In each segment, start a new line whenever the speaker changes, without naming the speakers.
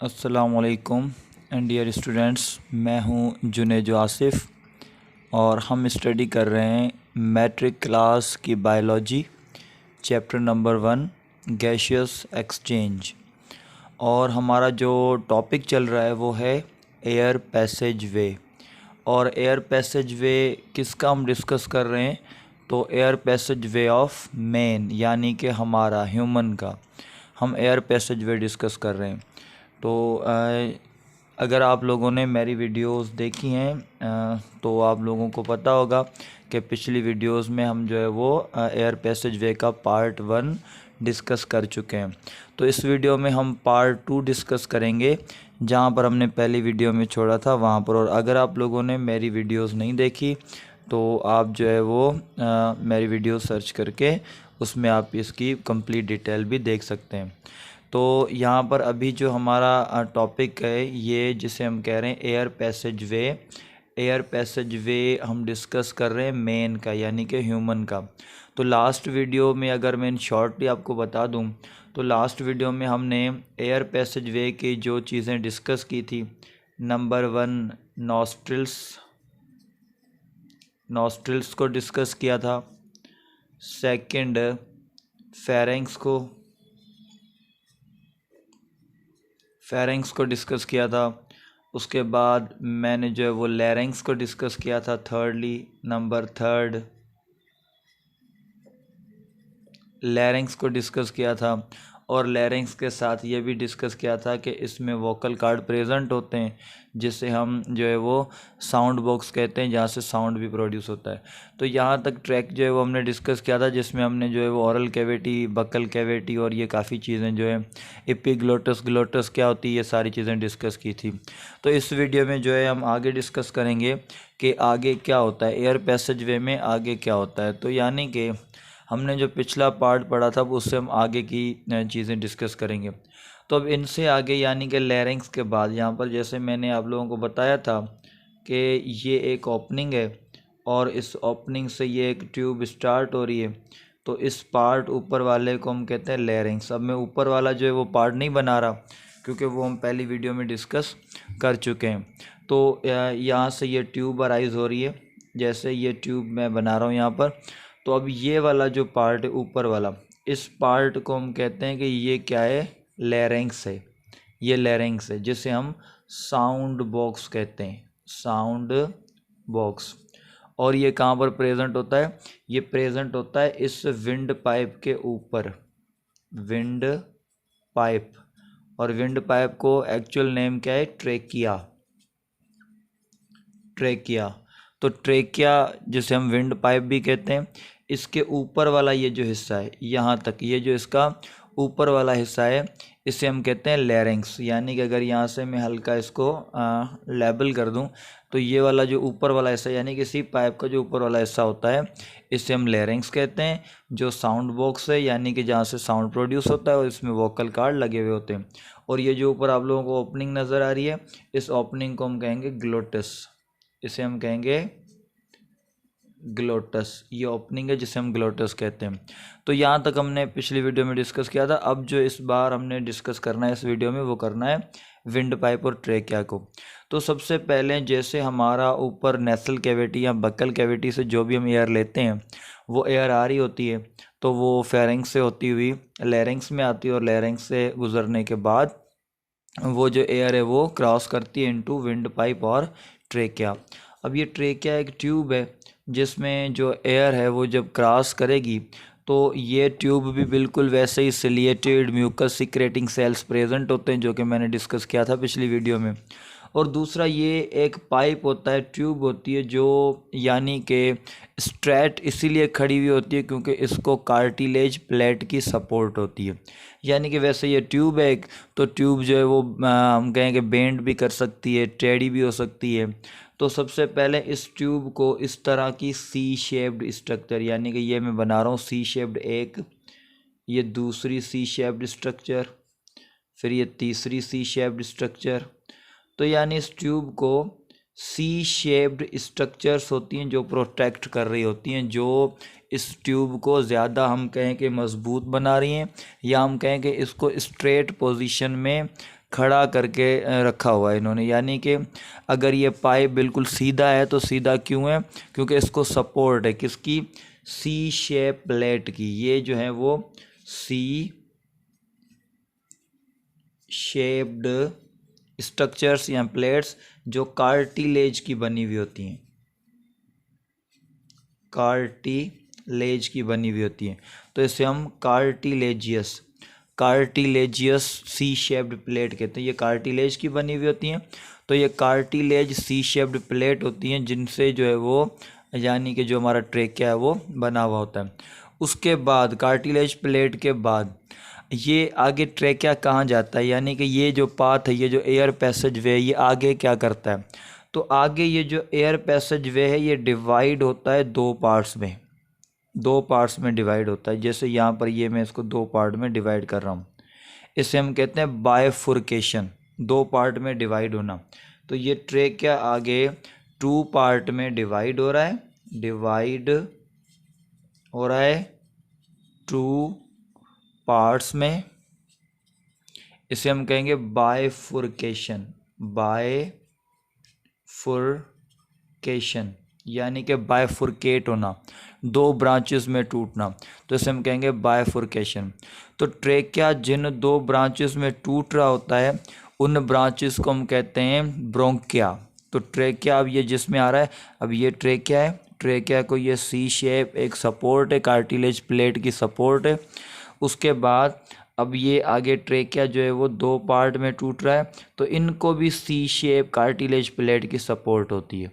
अस्सलामुअलैकुम and dear students, मैं हूं जुनेजो आसिफ और हम स्टडी कर रहे हैं मैट्रिक क्लास की biology chapter number 1 gaseous exchange. और हमारा जो टॉपिक चल रहा है वो है एयर पैसेज वे। और एयर पैसेज वे किसका हम डिस्कस कर रहे हैं? तो air passage way of man, यानी कि हमारा ह्यूमन का हम एयर पैसेज वे डिस्कस कर रहे हैं। तो अगर आप लोगों ने मेरी वीडियोस देखी हैं तो आप लोगों को पता होगा कि पिछली वीडियोस में हम जो है वो एयर पैसेज वे का पार्ट 1 डिस्कस कर चुके हैं। तो इस वीडियो में हम पार्ट 2 डिस्कस करेंगे, जहां पर हमने पहली वीडियो में छोड़ा था वहां पर। और अगर आप लोगों ने मेरी वीडियोस नहीं देखी तो आप जो है वो मेरी वीडियो सर्च करके उसमें आप इसकी कंप्लीट डिटेल भी देख सकते हैं। तो यहाँ पर अभी जो हमारा टॉपिक है ये, जिसे हम कह रहे हैं एयर पैसेज वे। एयर पैसेज वे हम डिस्कस कर रहे हैं मेन का, यानी कि ह्यूमन का। तो लास्ट वीडियो में अगर मैं शॉर्टली आपको बता दूं तो लास्ट वीडियो में हमने एयर पैसेज वे की जो चीज़ें डिस्कस की थी, नंबर 1 नॉस्ट्रिल्स को डिस्कस किया था। सेकंड फेरेंक्स को डिस्कस किया था। उसके बाद मैंने जो है वो लैरिंक्स को डिस्कस किया था। नंबर थर्ड लैरिंक्स को डिस्कस किया था। और लैरिंक्स के साथ ये भी डिस्कस किया था कि इसमें वोकल कार्ड प्रेजेंट होते हैं, जिसे हम जो है वो साउंड बॉक्स कहते हैं, जहाँ से साउंड भी प्रोड्यूस होता है। तो यहाँ तक ट्रैक जो है वो हमने डिस्कस किया था, जिसमें हमने जो है वो ओरल कैविटी, बकल कैविटी और ये काफ़ी चीज़ें जो है एपिग्लोटस, ग्लोटस क्या होती है, ये सारी चीज़ें डिस्कस की थी। तो इस वीडियो में जो है हम आगे डिस्कस करेंगे कि आगे क्या होता है एयर पैसेज वे में, आगे क्या होता है। तो यानी कि हमने जो पिछला पार्ट पढ़ा था उससे हम आगे की चीज़ें डिस्कस करेंगे। तो अब इनसे आगे यानी कि लैरिंक्स के बाद यहाँ पर जैसे मैंने आप लोगों को बताया था कि ये एक ओपनिंग है और इस ओपनिंग से ये एक ट्यूब स्टार्ट हो रही है। तो इस पार्ट ऊपर वाले को हम कहते हैं लैरिंक्स। अब मैं ऊपर वाला जो है वो पार्ट नहीं बना रहा क्योंकि वो हम पहली वीडियो में डिस्कस कर चुके हैं। तो यहाँ से ये ट्यूब अराइज हो रही है, जैसे ये ट्यूब मैं बना रहा हूँ यहाँ पर। तो अब ये वाला जो पार्ट है ऊपर वाला, इस पार्ट को हम कहते हैं कि ये क्या है, लैरिंक्स है। ये लैरिंक्स है जिसे हम साउंड बॉक्स कहते हैं, साउंड बॉक्स। और ये कहाँ पर प्रेजेंट होता है? ये प्रेजेंट होता है इस विंड पाइप के ऊपर, विंड पाइप। और विंड पाइप को एक्चुअल नेम क्या है? ट्रेकिया। ट्रेकिया। तो ट्रेकिया जिसे हम विंड पाइप भी कहते हैं, इसके ऊपर वाला ये जो हिस्सा है, यहाँ तक ये जो इसका ऊपर वाला हिस्सा है, इसे हम कहते हैं लैरिंक्स। यानी कि अगर यहाँ से मैं हल्का इसको लेबल कर दूँ तो ये वाला जो ऊपर वाला हिस्सा, यानी कि इसी पाइप का जो ऊपर वाला हिस्सा होता है, इसे हम लैरिंक्स कहते हैं। जो साउंड बॉक्स है, यानी कि जहाँ से साउंड प्रोड्यूस होता है और इसमें वोकल कार्ड लगे हुए होते हैं। और ये जो ऊपर आप लोगों को ओपनिंग नज़र आ रही है, इस ओपनिंग को हम कहेंगे ग्लोटस। इसे हम कहेंगे ग्लोटस। ये ओपनिंग है जिसे हम ग्लोटस कहते हैं। तो यहाँ तक हमने पिछली वीडियो में डिस्कस किया था। अब जो इस बार हमने डिस्कस करना है इस वीडियो में, वो करना है विंड पाइप और ट्रेकिया को। तो सबसे पहले जैसे हमारा ऊपर नेसल कैविटी या बकल कैविटी से जो भी हम एयर लेते हैं वो एयर आ रही होती है, तो वो फेरिंक्स से होती हुई लैरिंक्स में आती है, और लैरिंक्स से गुजरने के बाद वो जो एयर है वो क्रॉस करती है इनटू विंड पाइप और ट्रेकिया। अब ये ट्रेकिया एक ट्यूब है जिसमें जो एयर है वो जब क्रॉस करेगी तो ये ट्यूब भी बिल्कुल वैसे ही ciliated mucus secreting cells present होते हैं, जो कि मैंने डिस्कस किया था पिछली वीडियो में। और दूसरा ये एक पाइप होता है, ट्यूब होती है जो यानी कि स्ट्रैट इसीलिए खड़ी हुई होती है क्योंकि इसको कार्टिलेज प्लेट की सपोर्ट होती है। यानी कि वैसे ये ट्यूब है एक, तो ट्यूब जो है वो हम कहेंगे बेंड भी कर सकती है, टेढ़ी भी हो सकती है। तो सबसे पहले इस ट्यूब को इस तरह की सी शेप्ड स्ट्रक्चर, यानी कि ये मैं बना रहा हूँ सी शेप्ड एक, ये दूसरी सी शेप्ड स्ट्रक्चर, फिर ये तीसरी सी शेप्ड स्ट्रक्चर। तो यानी इस ट्यूब को सी शेप्ड स्ट्रक्चर्स होती हैं जो प्रोटेक्ट कर रही होती हैं, जो इस ट्यूब को ज़्यादा हम कहें कि मजबूत बना रही हैं, या हम कहें कि इसको स्ट्रेट पोजीशन में खड़ा करके रखा हुआ है इन्होंने। यानी कि अगर ये पाइप बिल्कुल सीधा है तो सीधा क्यों है, क्योंकि इसको सपोर्ट है किसकी, सी शेप प्लेट की। ये जो है वो सी शेप्ड स्ट्रक्चर्स या प्लेट्स जो कार्टिलेज की बनी हुई होती हैं, कार्टिलेज की बनी हुई होती हैं, तो इसे हम कार्टिलेजियस सी शेप्ड प्लेट कहते हैं। ये कार्टिलेज की बनी हुई होती हैं, तो ये कार्टिलेज सी शेप्ड प्लेट होती हैं जिनसे जो है वो यानी कि जो हमारा ट्रेकिया है वो बना हुआ होता है। उसके बाद कार्टिलेज प्लेट के बाद ये आगे ट्रेकिया कहाँ जाता है, यानी कि ये जो पाथ है, ये जो एयर पैसेज वे, ये आगे क्या करता है, तो आगे ये जो एयर पैसेज वे है ये डिवाइड होता है दो पार्ट्स में डिवाइड होता है। जैसे यहाँ पर ये मैं इसको दो पार्ट में डिवाइड कर रहा हूँ, इसे हम कहते हैं बायफुर्केशन, दो पार्ट में डिवाइड होना। तो ये ट्रेकिया आगे टू पार्ट में डिवाइड हो रहा है टू पार्ट्स में, इसे हम कहेंगे बायफुर्केशन, यानी कि बायफुर्केट होना, दो ब्रांचेस में टूटना, तो इसे हम कहेंगे बायफुर्केशन। तो ट्रेकिया जिन दो ब्रांचेस में टूट रहा होता है उन ब्रांचेस को हम कहते हैं ब्रोंकिया। तो ट्रेकिया अब ये जिसमें आ रहा है, अब ये ट्रेकिया है, ट्रेकिया को ये सी शेप एक सपोर्ट है, कार्टिलेज प्लेट की सपोर्ट है। उसके बाद अब ये आगे ट्रेकिया जो है वो दो पार्ट में टूट रहा है, तो इनको भी सी शेप कार्टिलेज प्लेट की सपोर्ट होती है।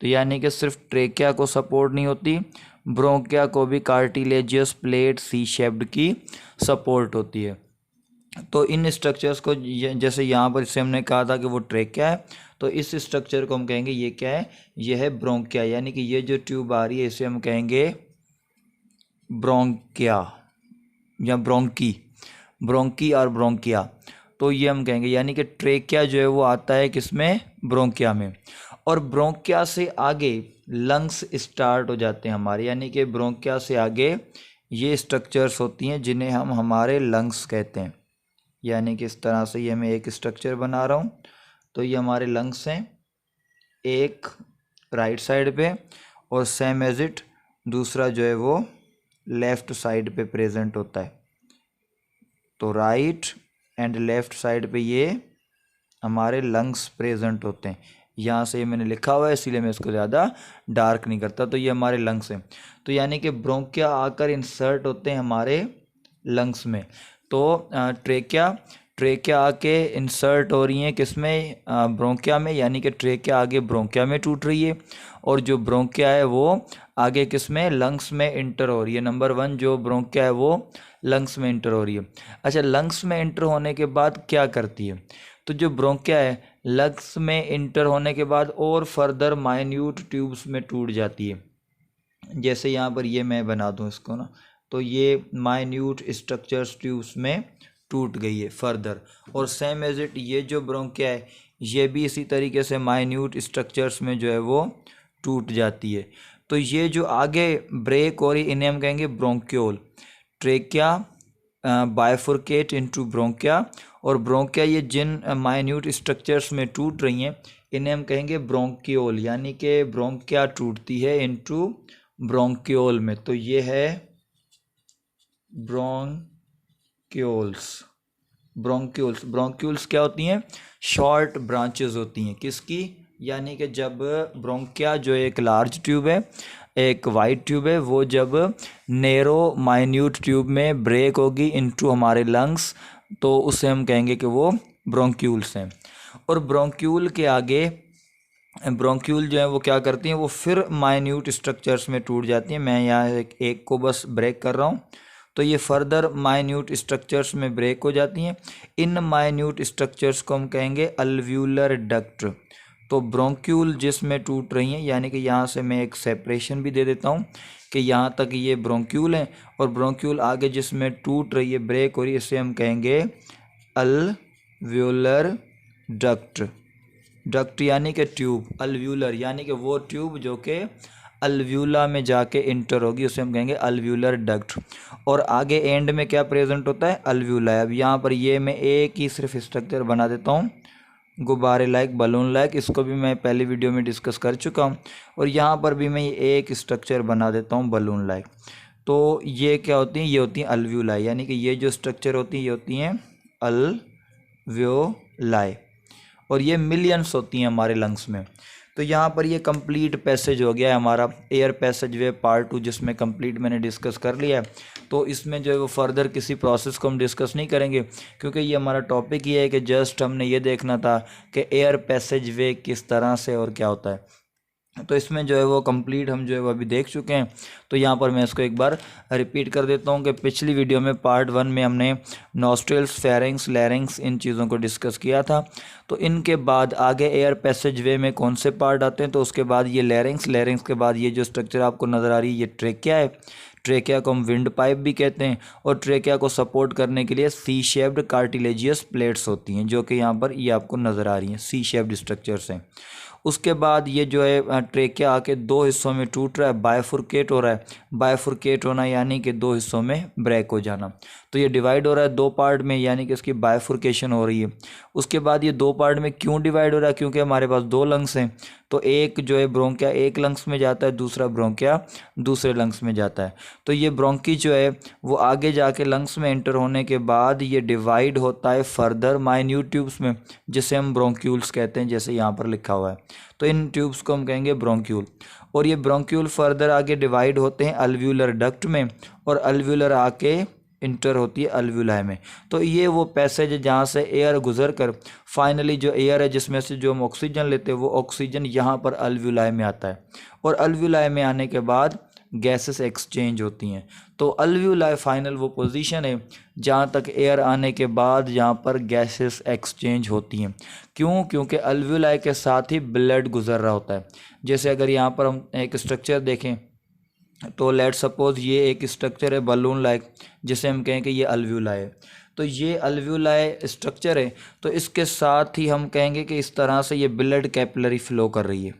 तो यानी कि सिर्फ ट्रेकिया को सपोर्ट नहीं होती, ब्रोंकिया को भी कार्टिलेजियस प्लेट सी शेप्ड की सपोर्ट होती है। तो इन स्ट्रक्चर्स को जैसे यहाँ पर इससे हमने कहा था कि वो ट्रेकिया है, तो इस स्ट्रक्चर को हम कहेंगे ये क्या है, ये है ब्रोंकिया। यानी कि ये जो ट्यूब आ रही है इसे हम कहेंगे ब्रोंकिया या ब्रोंकी और ब्रोंकिया, तो ये हम कहेंगे। यानी कि ट्रेकिया जो है वो आता है किसमें, ब्रोंकिया में। और ब्रोंकिया से आगे लंग्स स्टार्ट हो जाते हैं हमारे, यानी कि ब्रोंकिया से आगे ये स्ट्रक्चर्स होती हैं जिन्हें हम हमारे लंग्स कहते हैं। यानी कि इस तरह से ये मैं एक स्ट्रक्चर बना रहा हूँ, तो ये हमारे लंग्स हैं, एक राइट साइड पे और सेम एज इट दूसरा जो है वो लेफ़्ट साइड पे प्रेजेंट होता है। तो राइट एंड लेफ़्ट साइड पे ये हमारे लंग्स प्रेजेंट होते हैं। यहाँ से मैंने लिखा हुआ है इसीलिए मैं इसको ज़्यादा डार्क नहीं करता। तो ये हमारे लंग्स हैं, तो यानी कि ब्रोंकिया आकर इंसर्ट होते हैं हमारे लंग्स में। तो ट्रेकिया आके इंसर्ट हो रही हैं किसमें, ब्रोंकिया में, यानी कि ट्रेकिया आगे ब्रोंकिया में टूट रही है, और जो ब्रोंकिया है वो आगे किसमें, लंग्स में इंटर हो रही है। नंबर 1 जो ब्रोंकिया है वो लंग्स में इंटर हो रही है। अच्छा, लंग्स में इंटर होने के बाद क्या करती है, तो जो ब्रोंकिया है लंग्स में इंटर होने के बाद और फर्दर माइन्यूट ट्यूब्स में टूट जाती है। जैसे यहाँ पर ये मैं बना दूँ इसको ना, तो ये माइन्यूट स्ट्रक्चर्स ट्यूब्स में टूट गई है फर्दर। और सेम एज इट ये जो ब्रोंकिया है ये भी इसी तरीके से माइन्यूट स्ट्रक्चर्स में जो है वो टूट जाती है। तो ये जो आगे ब्रेक हो रही इन्हें हम कहेंगे ब्रोंक्योल। ट्रेकिया बाइफुर्केट इनटू ब्रोंकिया, और ब्रोंकिया ये जिन माइन्यूट स्ट्रक्चर्स में टूट रही हैं इन्हें हम कहेंगे ब्रोंक्योल। यानी कि ब्रोंकिया टूटती है इनटू ब्रोंक्योल में, तो ये है ब्रोंक्यूल्स क्या होती हैं, शॉर्ट ब्रांचेस होती हैं किसकी, यानी कि जब ब्रोंकिया जो एक लार्ज ट्यूब है, एक वाइड ट्यूब है, वो जब नैरो माइन्यूट ट्यूब में ब्रेक होगी इनटू हमारे लंग्स, तो उसे हम कहेंगे कि वो ब्रोंक्यूल्स हैं। और ब्रोंक्यूल के आगे ब्रोंक्यूल जो है वो क्या करती हैं, वो फिर माइन्यूट स्ट्रक्चर्स में टूट जाती हैं। मैं यहाँ एक को बस ब्रेक कर रहा हूँ, तो ये फर्दर माइन्यूट स्ट्रक्चर्स में ब्रेक हो जाती हैं। इन माइन्यूट स्ट्रक्चर्स को हम कहेंगे अल्व्यूलर डक्ट। तो ब्रोंक्यूल जिसमें टूट रही हैं, यानी कि यहाँ से मैं एक सेपरेशन भी दे देता हूँ कि यहाँ तक ये ब्रोंक्यूल है, और ब्रोंक्यूल आगे जिसमें टूट रही है, ब्रेक हो रही है, इसे हम कहेंगे अल्व्यूलर डक्ट। यानी कि ट्यूब, अल्व्यूलर यानी कि वो ट्यूब जो कि अल्व्यूला में जाके इंटर होगी, उसे हम कहेंगे अल्व्यूलर डक्ट। और आगे एंड में क्या प्रेजेंट होता है, अल्व्यूला। अब यहाँ पर ये मैं एक ही सिर्फ स्ट्रक्चर बना देता हूँ, गुब्बारे लाइक, बलून लाइक, इसको भी मैं पहली वीडियो में डिस्कस कर चुका हूँ। और यहाँ पर भी मैं एक स्ट्रक्चर बना देता हूँ बलून लाइक। तो ये क्या होती हैं, ये होती हैं अल्व्यूलाई, यानी कि ये जो स्ट्रक्चर होती हैं ये होती हैं अल्व्यूलाई, और ये मिलियंस होती हैं हमारे लंग्स में। तो यहाँ पर ये कंप्लीट पैसेज हो गया है हमारा एयर पैसेज वे पार्ट 2, जिसमें कंप्लीट मैंने डिस्कस कर लिया है। तो इसमें जो है वो फर्दर किसी प्रोसेस को हम डिस्कस नहीं करेंगे, क्योंकि ये हमारा टॉपिक ये है कि जस्ट हमने ये देखना था कि एयर पैसेज वे किस तरह से और क्या होता है। तो इसमें जो है वो कंप्लीट हम जो है वो अभी देख चुके हैं। तो यहाँ पर मैं इसको एक बार रिपीट कर देता हूँ कि पिछली वीडियो में पार्ट 1 में हमने नॉस्ट्रल्स, फेरिंग्स, लैरिंग्स, इन चीज़ों को डिस्कस किया था। तो इनके बाद आगे एयर पैसेज वे में कौन से पार्ट आते हैं, तो उसके बाद ये लैरिंग्स, लैरिंग्स के बाद ये जो स्ट्रक्चर आपको नज़र आ रही है ये ट्रेकिया है। ट्रेकिया को हम विंड पाइप भी कहते हैं, और ट्रेकिया को सपोर्ट करने के लिए सी शेप्ड कार्टिलेजियस प्लेट्स होती हैं, जो कि यहाँ पर ये आपको नज़र आ रही हैं, सी शेप्ड स्ट्रक्चर्स हैं। उसके बाद ये जो है ट्रेकिया आके दो हिस्सों में टूट रहा है, बायफुरकेट हो रहा है। बायफुरकेट होना यानी कि दो हिस्सों में ब्रेक हो जाना। तो ये डिवाइड हो रहा है दो पार्ट में, यानी कि इसकी बायफुरकेशन हो रही है। उसके बाद ये दो पार्ट में क्यों डिवाइड हो रहा है, क्योंकि हमारे पास दो लंग्स हैं। तो एक जो है ब्रोंकिया एक लंग्स में जाता है, दूसरा ब्रोंकिया दूसरे लंग्स में जाता है। तो ये ब्रोंकी जो है वो आगे जाके लंग्स में एंटर होने के बाद ये डिवाइड होता है फर्दर माइन्यूट ट्यूब्स में, जिसे हम ब्रोंक्यूल्स कहते हैं, जैसे यहाँ पर लिखा हुआ है। तो इन ट्यूब्स को हम कहेंगे ब्रोंक्यूल। और ये ब्रोंक्यूल फर्दर आगे डिवाइड होते हैं अल्व्यूलर डक्ट में, और अल्व्यूलर आके इंटर होती है अल्व्यूलाई में। तो ये वो पैसेज है जहाँ से एयर गुजर कर फाइनली जो एयर है जिसमें से जो हम ऑक्सीजन लेते हैं वो ऑक्सीजन यहाँ पर अल्व्यूलाई में आता है, और अल्व्यूलाई में आने के बाद गैसेस एक्सचेंज होती हैं। तो अल्व्यूलाई फाइनल वो पोजीशन है जहाँ तक एयर आने के बाद यहाँ पर गैसेस एक्सचेंज होती हैं। क्यों? क्योंकि अल्व्यूलाई के साथ ही ब्लड गुजर रहा होता है। जैसे अगर यहाँ पर हम एक स्ट्रक्चर देखें, तो लेट सपोज ये एक स्ट्रक्चर है बलून लाइक, जिसे हम कहें कि ये अल्व्यूलाई है। तो ये अल्व्यूलाई स्ट्रक्चर है, तो इसके साथ ही हम कहेंगे कि इस तरह से ये ब्लड कैपिलरी फ्लो कर रही है,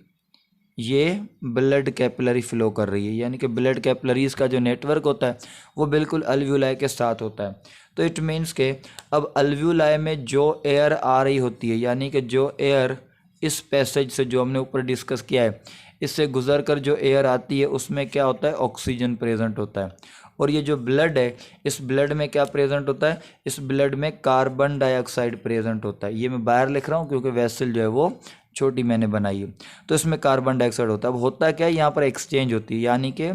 ये ब्लड कैपिलरी फ्लो कर रही है, यानी कि ब्लड कैपिलरीज का जो नेटवर्क होता है वो बिल्कुल अल्व्यूलाई के साथ होता है। तो इट मीन्स के अब अल्व्यूलाई में जो एयर आ रही होती है, यानी कि जो एयर इस पैसेज से जो हमने ऊपर डिस्कस किया है इससे गुजर कर जो एयर आती है उसमें क्या होता है, ऑक्सीजन प्रेजेंट होता है। और ये जो ब्लड है इस ब्लड में क्या प्रेजेंट होता है, इस ब्लड में कार्बन डाइऑक्साइड प्रेजेंट होता है। ये मैं बाहर लिख रहा हूँ क्योंकि वेसल जो है वो छोटी मैंने बनाई है। तो इसमें कार्बन डाइऑक्साइड होता है। अब होता क्या है, यहाँ पर एक्सचेंज होती है, यानी कि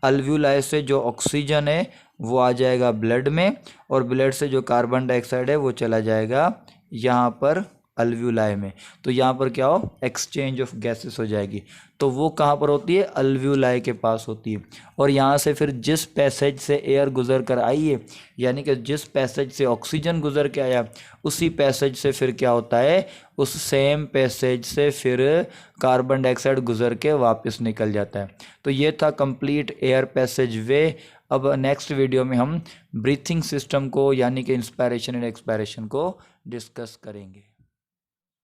अल्व्यूलाई से जो ऑक्सीजन है वो आ जाएगा ब्लड में, और ब्लड से जो कार्बन डाइऑक्साइड है वो चला जाएगा यहाँ पर अल्व्यूलाई में। तो यहाँ पर क्या हो, एक्सचेंज ऑफ गैसेस हो जाएगी। तो वो कहाँ पर होती है, अल्व्यूलाई के पास होती है। और यहाँ से फिर जिस पैसेज से एयर गुजर कर आई है, यानी कि जिस पैसेज से ऑक्सीजन गुजर के आया, उसी पैसेज से फिर क्या होता है, उस सेम पैसेज से फिर कार्बन डाइऑक्साइड गुजर के वापस निकल जाता है। तो ये था कंप्लीट एयर पैसेज वे। अब नेक्स्ट वीडियो में हम ब्रीथिंग सिस्टम को, यानी कि इंस्पायरेशन एंड एक्सपायरेशन को डिस्कस करेंगे।